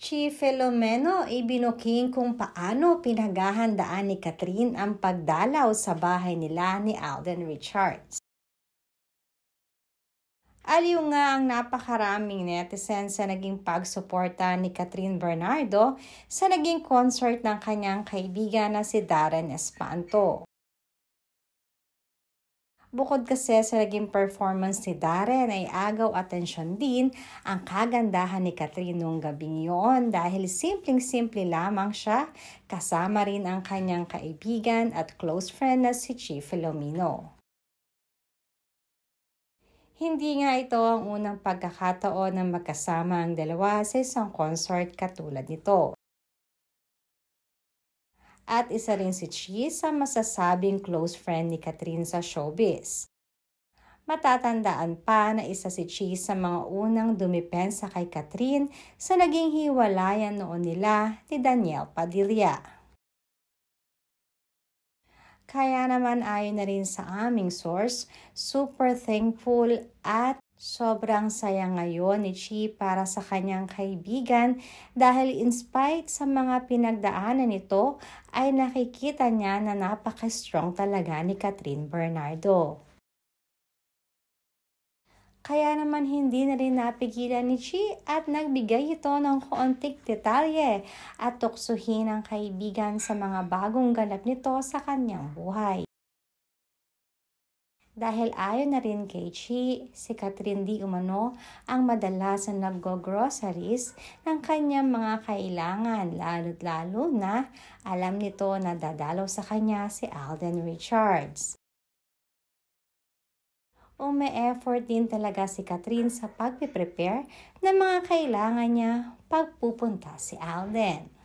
Chi Filomeno ibinuking kung paano pinaghahandaan ni Catherine ang pagdalaw sa bahay nila ni Alden Richards. Aliw nga ang napakaraming netizens sa naging pagsuporta ni Catherine Bernardo sa naging concert ng kanyang kaibigan na si Darren Espanto. Bukod kasi sa naging performance ni Darren ay agaw atensyon din ang kagandahan ni Catherine noong gabing yon dahil simpleng-simple lamang siya, kasama rin ang kanyang kaibigan at close friend na si Chi Filomeno. Hindi nga ito ang unang pagkakataon na magkasama ang dalawa sa isang concert katulad nito. At isa rin si Chi sa masasabing close friend ni Catherine sa showbiz. Matatandaan pa na isa si Chi sa mga unang dumipensa kay Catherine sa naging hiwalayan noon nila ni Daniel Padilla. Kaya naman ayon na rin sa aming source, super thankful at sobrang saya ngayon ni Chi para sa kanyang kaibigan dahil in spite sa mga pinagdaanan nito ay nakikita niya na napaka-strong talaga ni Catherine Bernardo. Kaya naman hindi na rin napigilan ni Chi at nagbigay ito ng kaunting detalye at tuksuhin ang kaibigan sa mga bagong ganap nito sa kanyang buhay. Dahil ayon na rin kay Chi, si Catherine di umano ang madalas na nag-groceries ng kanyang mga kailangan lalo na alam nito na dadalaw sa kanya si Alden Richards. Ume-effort din talaga si Catherine sa pagpe-prepare ng mga kailangan niya pag pupunta si Alden.